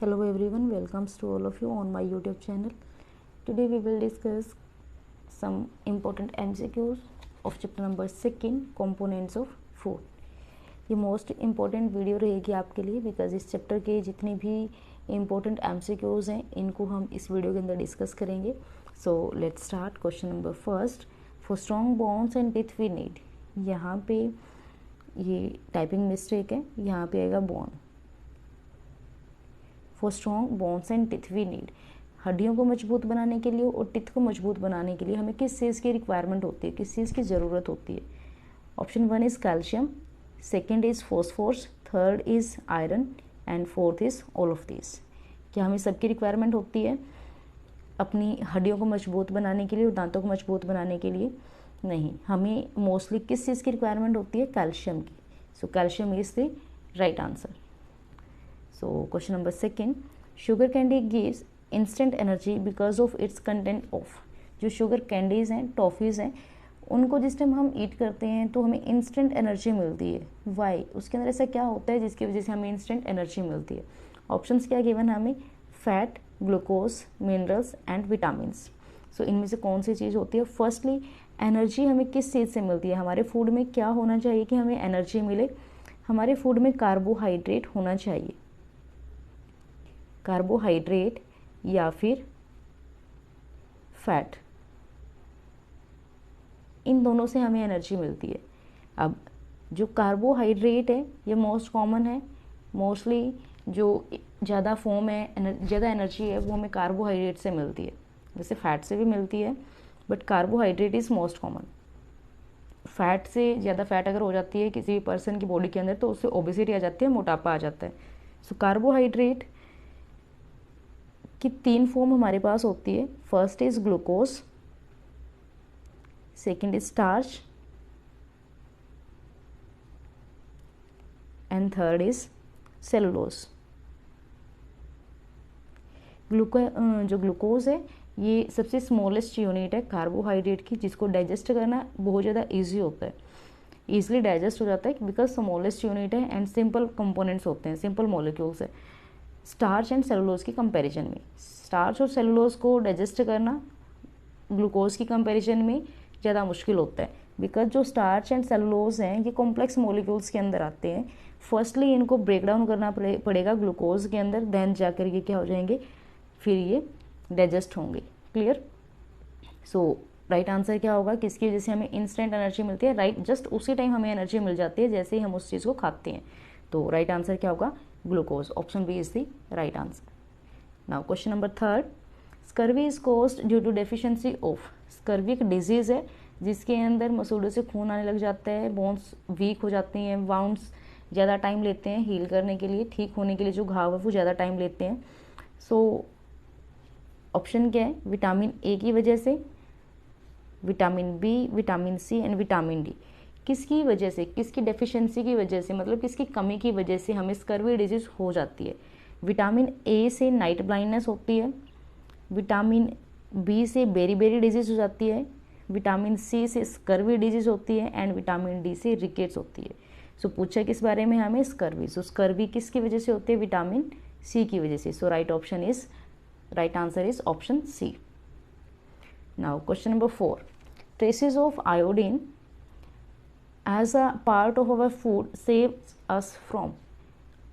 Hello everyone, welcomes to all of you on my YouTube channel. Today we will discuss some important MCQs of chapter number 2 components of food. ये most important video रहेगी आपके लिए because इस chapter के जितने भी important MCQs हैं इनको हम इस वीडियो के अंदर डिस्कस करेंगे. So let's start. Question number first, for strong bonds and teeth we need. यहाँ पे ये टाइपिंग मिस्टेक है, यहाँ पे आएगा bond. For strong bones and teeth we need. हड्डियों को मजबूत बनाने के लिए और टिथ को मजबूत बनाने के लिए हमें किस चीज़ की रिक्वायरमेंट होती है, किस चीज़ की ज़रूरत होती है. Option 1 is calcium, second is phosphorus, third is iron and fourth is all of this. क्या हमें सबकी रिक्वायरमेंट होती है अपनी हड्डियों को मजबूत बनाने के लिए और दांतों को मजबूत बनाने के लिए? नहीं, हमें मोस्टली किस चीज़ की रिक्वायरमेंट होती है? कैल्शियम की. So calcium is the right answer. So question number 2, sugar candy gives instant energy because of its content of. जो शुगर कैंडीज़ हैं, टॉफ़ीज़ हैं, उनको जिस टाइम हम ईट करते हैं तो हमें इंस्टेंट एनर्जी मिलती है. वाई? उसके अंदर ऐसा क्या होता है जिसकी वजह से हमें इंस्टेंट एनर्जी मिलती है? ऑप्शंस क्या गिवन है हमें? Fat, glucose, minerals and vitamins. So इनमें से कौन सी चीज़ होती है? फर्स्टली, एनर्जी हमें किस चीज़ से मिलती है? हमारे फूड में क्या होना चाहिए कि हमें एनर्जी मिले? हमारे फूड में कार्बोहाइड्रेट होना चाहिए. कार्बोहाइड्रेट या फिर फैट, इन दोनों से हमें एनर्जी मिलती है. अब जो कार्बोहाइड्रेट है ये मोस्ट कॉमन है. मोस्टली जो ज़्यादा फॉर्म है, ज़्यादा एनर्जी है वो हमें कार्बोहाइड्रेट से मिलती है. वैसे फैट से भी मिलती है but carbohydrate is most common. Fat से ज़्यादा फैट अगर हो जाती है किसी पर्सन की बॉडी के अंदर तो उससे ओबेसिटी आ जाती है, मोटापा आ जाता है. सो कार्बोहाइड्रेट की 3 फॉर्म हमारे पास होती है. First is glucose, second is starch and third is cellulose. जो ग्लूकोज है ये सबसे स्मॉलेस्ट यूनिट है कार्बोहाइड्रेट की, जिसको डाइजेस्ट करना बहुत ज़्यादा इजी होता है, ईजिली डाइजेस्ट हो जाता है बिकॉज स्मॉलेस्ट यूनिट है एंड सिंपल कंपोनेंट्स होते हैं, सिंपल मॉलिक्यूल्स है स्टार्च एंड सेलुलोज की कंपैरिजन में. स्टार्च और सेलुलोज को डाइजेस्ट करना ग्लूकोज की कंपैरिजन में ज़्यादा मुश्किल होता है बिकॉज जो स्टार्च एंड सेलुलोज हैं ये कॉम्प्लेक्स मॉलिक्यूल्स के अंदर आते हैं. फर्स्टली इनको ब्रेक डाउन करना पड़ेगा ग्लूकोज के अंदर, देन जाकर ये क्या हो जाएंगे, फिर ये डाइजेस्ट होंगे. क्लियर? सो राइट आंसर क्या होगा? किसकी वजह से हमें इंस्टेंट एनर्जी मिलती है? राइट, जस्ट उसी टाइम हमें एनर्जी मिल जाती है जैसे ही हम उस चीज़ को खाते हैं. तो राइट आंसर क्या होगा? Glucose. Option B is the right answer. Now question number 3, scurvy is caused due to deficiency of. Scurvy एक डिजीज़ है जिसके अंदर मसूड़ों से खून आने लग जाता है, बोन्स वीक हो जाती हैं, वाउंड्स ज़्यादा टाइम लेते हैं हील करने के लिए, ठीक होने के लिए जो घाव है वो ज़्यादा टाइम लेते हैं. सो ऑप्शन क्या है? विटामिन ए की वजह से, vitamin B, vitamin C and vitamin D. किसकी वजह से, किसकी डेफिशिएंसी की वजह से, मतलब किसकी कमी की वजह से हमें स्कर्वी डिजीज हो जाती है? विटामिन ए से नाइट ब्लाइंडनेस होती है, विटामिन बी से बेरी डिजीज हो जाती है, विटामिन सी से स्कर्वी डिजीज होती है एंड विटामिन डी से रिकेट्स होती है. सो पूछा किस बारे में हमें? स्कर्वी. सो स्कर्वी किसकी वजह से होती है? विटामिन सी की वजह से. So right answer is option C. Now question number 4, traces of iodine as a part of our food saves us from.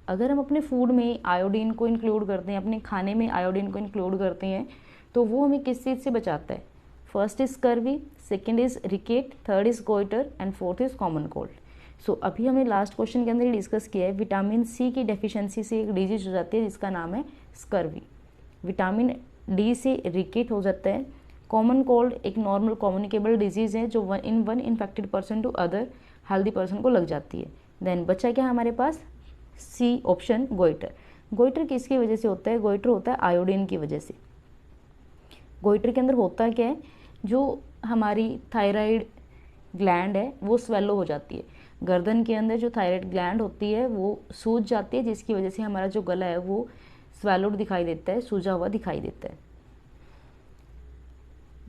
अगर हम अपने फूड में आयोडीन को इंक्लूड करते हैं, अपने खाने में आयोडीन को इंक्लूड करते हैं तो वो हमें किस चीज़ से बचाता है? First is scurvy, second is ricket, third is goitre and fourth is common cold. So अभी हमने लास्ट क्वेश्चन के अंदर ही डिस्कस किया है, विटामिन सी की डेफिशिएंसी से एक डिजीज हो जाती है जिसका नाम है स्कर्वी. विटामिन डी से रिकेट हो जाता है. कॉमन कोल्ड एक नॉर्मल कम्युनिकेबल डिजीज़ है जो one infected person to other healthy person को लग जाती है. देन बचा क्या हमारे पास? C option, goitre. गोइटर किसकी वजह से होता है? गोइटर होता है आयोडीन की वजह से. गोइटर के अंदर होता क्या है? जो हमारी थायराइड ग्लैंड है वो स्वेलो हो जाती है. गर्दन के अंदर जो थायराइड ग्लैंड होती है वो सूज जाती है जिसकी वजह से हमारा जो गला है वो स्वेलोड दिखाई देता है, सूजा हुआ दिखाई देता है.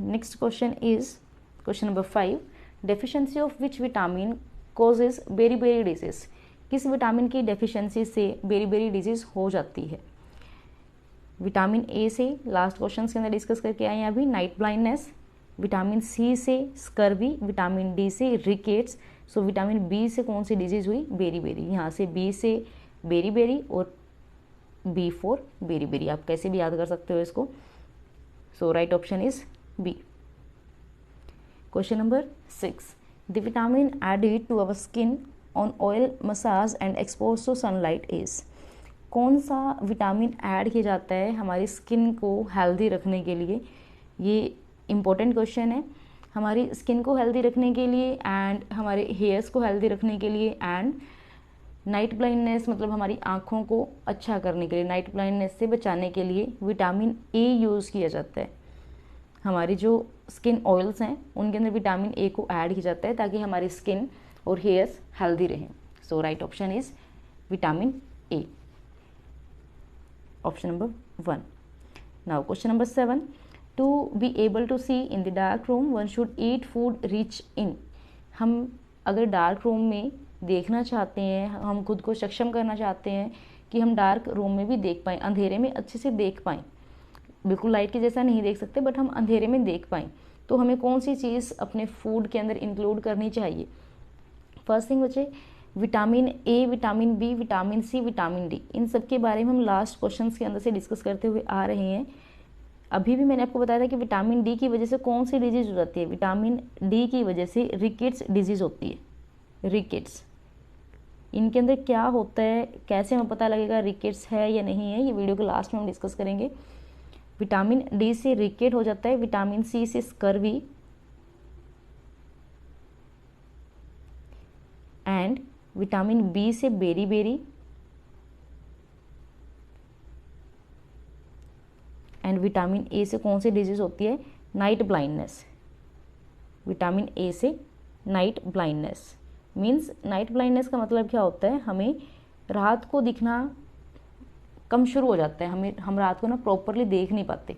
Next question is question number 5, deficiency of which vitamin causes beri disease. किस विटामिन की डेफिशिएंसी से बेरी डिजीज हो जाती है? विटामिन ए से लास्ट क्वेश्चन के अंदर डिस्कस करके आए हैं अभी, नाइट ब्लाइंडनेस। विटामिन सी से स्कर्वी, विटामिन डी से रिकेट्स। सो विटामिन बी से कौन सी डिजीज हुई, बेरी बेरी। यहाँ से बी से बेरी बेरी और बी फॉर बेरी बेरी, आप कैसे भी याद कर सकते हो इसको। So right option is B. Question number 6, the vitamin added to our skin on oil massage and expose to sunlight is. कौन सा विटामिन ऐड किया जाता है हमारी स्किन को हेल्दी रखने के लिए। ये इम्पोर्टेंट क्वेश्चन है। हमारी स्किन को हेल्दी रखने के लिए एंड हमारे हेयर्स को हेल्दी रखने के लिए एंड नाइट ब्लाइंडनेस मतलब हमारी आँखों को अच्छा करने के लिए, नाइट ब्लाइंडनेस से बचाने के लिए विटामिन ए यूज़ किया जाता है। हमारी जो स्किन ऑयल्स हैं उनके अंदर विटामिन ए को ऐड किया जाता है ताकि हमारी स्किन और हेयर्स हेल्दी रहें। So right option is vitamin A, option number 1। Now question number 7, to be able to see in the dark room one should eat food rich in. हम अगर डार्क रूम में देखना चाहते हैं, हम खुद को सक्षम करना चाहते हैं कि हम डार्क रूम में भी देख पाएँ, अंधेरे में अच्छे से देख पाएँ, बिल्कुल लाइट के जैसा नहीं देख सकते बट हम अंधेरे में देख पाएँ, तो हमें कौन सी चीज़ अपने फूड के अंदर इंक्लूड करनी चाहिए। फर्स्ट थिंग बच्चे, vitamin A, vitamin B, vitamin C, vitamin D, इन सब के बारे में हम लास्ट क्वेश्चंस के अंदर से डिस्कस करते हुए आ रहे हैं। अभी भी मैंने आपको बताया था कि विटामिन डी की वजह से कौन सी डिजीज हो जाती है। विटामिन डी की वजह से रिकेट्स डिजीज होती है। रिकेट्स, इनके अंदर क्या होता है, कैसे हमें पता लगेगा रिकेट्स है या नहीं है, ये वीडियो के लास्ट में हम डिस्कस करेंगे। विटामिन डी से रिकेट हो जाता है, विटामिन सी से स्कर्वी एंड विटामिन बी से beriberi and vitamin A से कौन सी डिजीज होती है, नाइट ब्लाइंडनेस। विटामिन ए से night blindness means, night blindness का मतलब क्या होता है, हमें रात को दिखना कम शुरू हो जाता है, हम रात को ना प्रॉपरली देख नहीं पाते।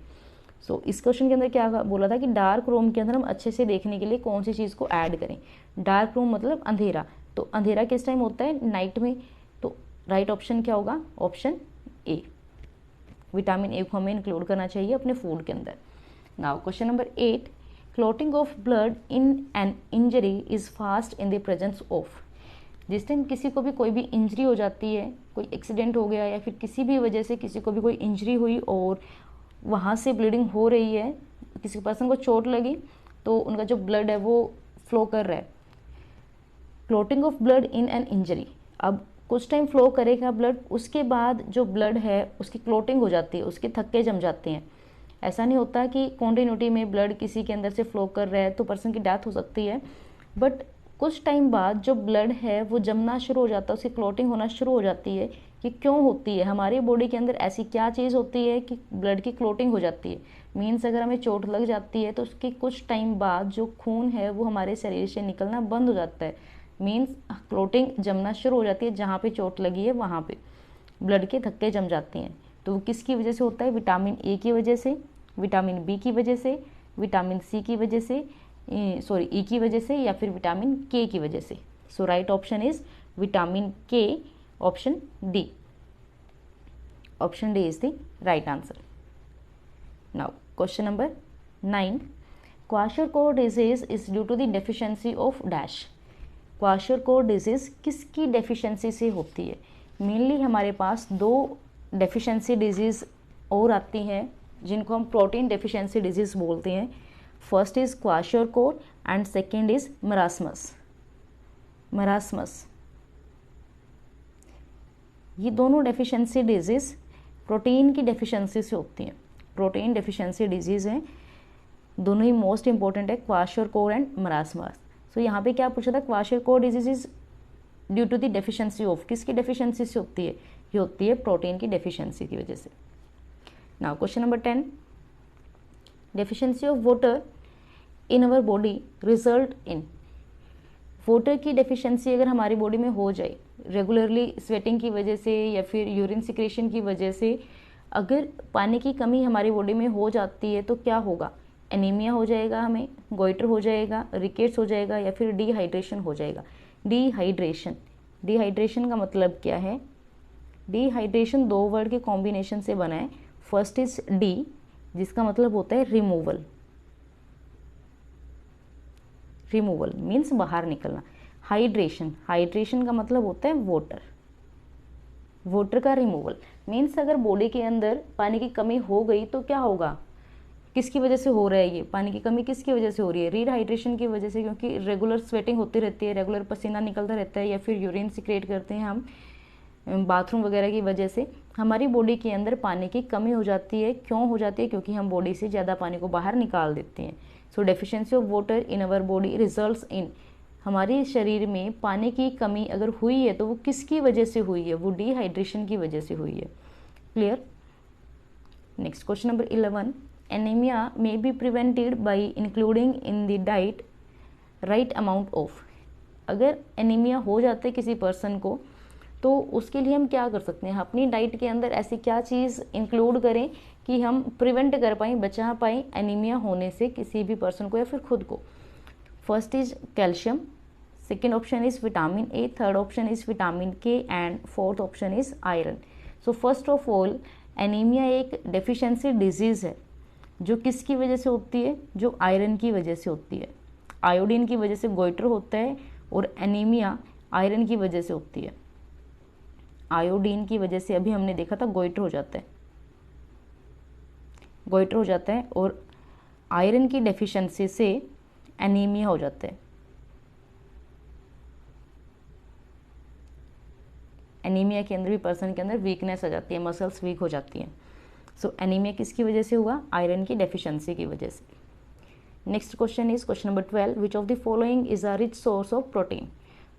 सो इस क्वेश्चन के अंदर क्या बोला था कि डार्क रूम के अंदर हम अच्छे से देखने के लिए कौन सी चीज़ को ऐड करें। डार्क रूम मतलब अंधेरा, तो अंधेरा किस टाइम होता है, नाइट में। तो राइट ऑप्शन क्या होगा, ऑप्शन ए, विटामिन ए को हमें इंक्लूड करना चाहिए अपने फूड के अंदर। Now question number 8, clotting of blood in an injury is fast in the presence of. जिस टाइम किसी को भी कोई भी इंजरी हो जाती है, कोई एक्सीडेंट हो गया या फिर किसी भी वजह से किसी को भी कोई इंजरी हुई और वहाँ से ब्लीडिंग हो रही है, किसी पर्सन को चोट लगी तो उनका जो ब्लड है वो फ्लो कर रहा है। Clotting of blood in an injury, अब कुछ टाइम फ्लो करेगा ब्लड, उसके बाद जो ब्लड है उसकी क्लॉटिंग हो जाती है, उसके थक्के जम जाते हैं। ऐसा नहीं होता कि कॉन्टिन्यूटी में ब्लड किसी के अंदर से फ्लो कर रहा है तो पर्सन की डेथ हो सकती है, बट कुछ टाइम बाद जो ब्लड है वो जमना शुरू हो जाता है, उसकी क्लॉटिंग होना शुरू हो जाती है। कि क्यों होती है, हमारी बॉडी के अंदर ऐसी क्या चीज़ होती है कि ब्लड की क्लॉटिंग हो जाती है। मीन्स अगर हमें चोट लग जाती है तो उसके कुछ टाइम बाद जो खून है वो हमारे शरीर से निकलना बंद हो जाता है। मीन्स क्लॉटिंग जमना शुरू हो जाती है, जहाँ पे चोट लगी है वहाँ पे ब्लड के थक्के जम जाते हैं। तो वो किसकी वजह से होता है, विटामिन ए की वजह से, विटामिन बी की वजह से, विटामिन सी की वजह से, ई की वजह से, या फिर विटामिन के की वजह से। So right option is vitamin K, option D. Option D is the right answer. Now question number 9, kwashiorkor disease is due to the deficiency of dash. Kwashiorkor disease किसकी डेफिशिएंसी से होती है। मेनली हमारे पास 2 deficiency disease और आती हैं जिनको हम प्रोटीन डेफिशिएंसी डिजीज बोलते हैं। First is kwashiorkor and second is marasmus. Marasmus, ये दोनों डेफिशिएंसी डिजीज प्रोटीन की डेफिशिएंसी से होती हैं। प्रोटीन डेफिशिएंसी डिजीज हैं, दोनों ही मोस्ट इंपॉर्टेंट है, क्वाशरकोर एंड मरासमस। सो यहाँ पे क्या पूछा था, kwashiorkor disease is due to the deficiency of, किसकी डेफिशिएंसी से होती है, ये होती है प्रोटीन की डेफिशिएंसी की वजह से। Now question number 10, deficiency of water in our body result in. Water की डेफिशिएंसी अगर हमारी बॉडी में हो जाए, रेगुलरली स्वेटिंग की वजह से या फिर यूरिन सिक्रेशन की वजह से अगर पानी की कमी हमारी बॉडी में हो जाती है तो क्या होगा, एनीमिया हो जाएगा, हमें गोइटर हो जाएगा, रिकेट्स हो जाएगा, या फिर डिहाइड्रेशन हो जाएगा। डिहाइड्रेशन, डिहाइड्रेशन का मतलब क्या है, डिहाइड्रेशन 2 वर्ड के कॉम्बिनेशन से बना है। फर्स्ट इज डी, जिसका मतलब होता है रिमूवल। रिमूवल मीन्स बाहर निकलना। हाइड्रेशन, हाइड्रेशन का मतलब होता है वाटर, वाटर का रिमूवल मीन्स अगर बॉडी के अंदर पानी की कमी हो गई तो क्या होगा, किसकी वजह से हो रहा है ये पानी की कमी, किसकी वजह से हो रही है, रीहाइड्रेशन की वजह से, क्योंकि रेगुलर स्वेटिंग होती रहती है, रेगुलर पसीना निकलता रहता है, या फिर यूरिन सिक्रेट करते हैं हम बाथरूम वगैरह की वजह से हमारी बॉडी के अंदर पानी की कमी हो जाती है। क्यों हो जाती है, क्योंकि हम बॉडी से ज़्यादा पानी को बाहर निकाल देते हैं। So deficiency of water in our body results in, हमारे शरीर में पानी की कमी अगर हुई है तो वो किसकी वजह से हुई है, वो डिहाइड्रेशन की वजह से हुई है। Clear. Next question number 11, anaemia may be prevented by including in the diet right amount of, अगर एनीमिया हो जाता है किसी पर्सन को तो उसके लिए हम क्या कर सकते हैं, अपनी डाइट के अंदर ऐसी क्या चीज़ इंक्लूड करें कि हम प्रिवेंट कर पाएँ, बचा पाएँ एनीमिया होने से किसी भी पर्सन को या फिर खुद को। First is calcium, second option is vitamin A, third option is vitamin K and fourth option is iron. So first of all anaemia एक डेफिशिएंसी डिजीज़ है जो किसकी वजह से होती है, जो आयरन की वजह से होती है। आयोडीन की वजह से गोइटर होता है और एनीमिया आयरन की वजह से होती है। आयोडीन की वजह से अभी हमने देखा था गोइटर हो जाता है, गोइटर हो जाता है, और आयरन की डेफिशिएंसी से एनीमिया हो जाता है। एनीमिया के अंदर भी पर्सन के अंदर वीकनेस आ जाती है, मसल्स वीक हो जाती हैं। सो एनीमिया किसकी वजह से हुआ, आयरन की डेफिशिएंसी की वजह से। Next question is question number 12, which of the following is a rich source of protein.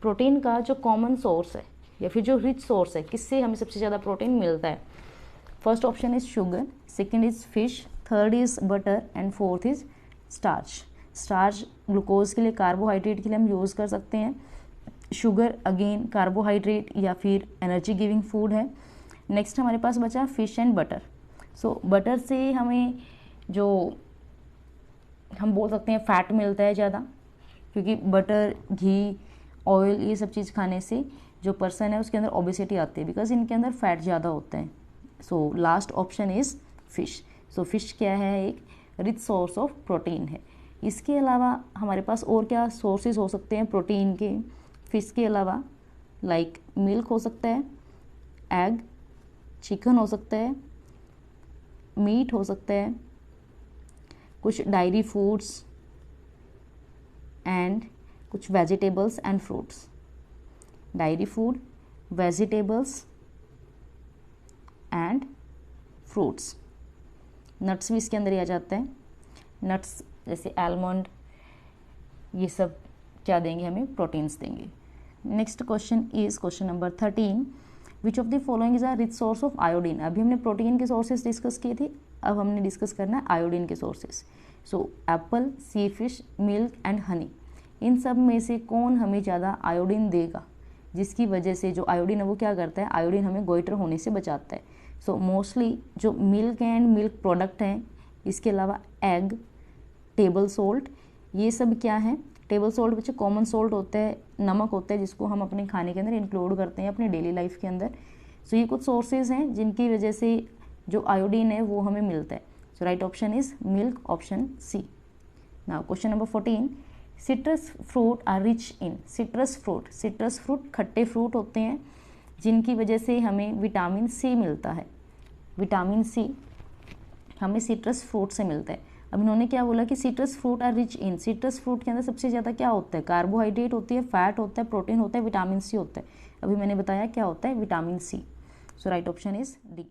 Protein का जो कॉमन सोर्स है या फिर जो रिच सोर्स है, किससे हमें सबसे ज़्यादा प्रोटीन मिलता है। First option is sugar, second is fish, third is butter and fourth is starch. Starch glucose के लिए, कार्बोहाइड्रेट के लिए हम यूज़ कर सकते हैं। शुगर अगेन कार्बोहाइड्रेट या फिर एनर्जी गिविंग फूड है। नेक्स्ट हमारे पास बचा fish and butter. So butter से हमें जो हम बोल सकते हैं फैट मिलता है ज़्यादा, क्योंकि बटर, घी, ऑयल ये सब चीज़ खाने से जो पर्सन है उसके अंदर ओबेसिटी आती है, बिकॉज इनके अंदर फैट ज़्यादा होता है। So last option is fish. So fish क्या है, एक रिच सोर्स ऑफ प्रोटीन है। इसके अलावा हमारे पास और क्या सोर्सेज हो सकते हैं प्रोटीन के, फिश के अलावा, लाइक मिल्क हो सकता है, एग, चिकन हो सकता है, मीट हो सकता है, कुछ डायरी फूड्स एंड कुछ vegetables and fruits. Diary food, vegetables and fruits. Nuts भी इसके अंदर ही आ जाते हैं। नट्स जैसे आलमंड, ये सब क्या देंगे, हमें प्रोटीन्स देंगे। Next question is question number 13, which of the following is a rich source of iodine. अभी हमने प्रोटीन के सोर्सेज डिस्कस किए थे, अब हमने डिस्कस करना है आयोडीन के sources. So apple, sea fish, milk and honey, इन सब में से कौन हमें ज़्यादा आयोडीन देगा, जिसकी वजह से जो आयोडीन है वो क्या करता है, आयोडीन हमें गोइटर होने से बचाता है। सो मोस्टली जो मिल्क एंड मिल्क प्रोडक्ट हैं, इसके अलावा एग, टेबल सोल्ट, ये सब क्या है, टेबल सोल्ट बच्चे कॉमन सोल्ट होता है, नमक होता है जिसको हम अपने खाने के अंदर इंक्लूड करते हैं अपने डेली लाइफ के अंदर। सो ये कुछ सोर्सेज हैं जिनकी वजह से जो आयोडीन है वो हमें मिलता है। So right option is milk, option C. Now question number 14, citrus fruit are rich in. Citrus fruit, citrus fruit खट्टे फ्रूट होते हैं जिनकी वजह से हमें विटामिन सी मिलता है। विटामिन सी हमें सिट्रस फ्रूट से मिलता है। अब इन्होंने क्या बोला कि citrus fruit are rich in, citrus fruit के अंदर सबसे ज़्यादा क्या होता है, कार्बोहाइड्रेट होती है, फैट होता है, प्रोटीन होता है, विटामिन सी होता है। अभी मैंने बताया क्या होता है, vitamin C. So right option is D.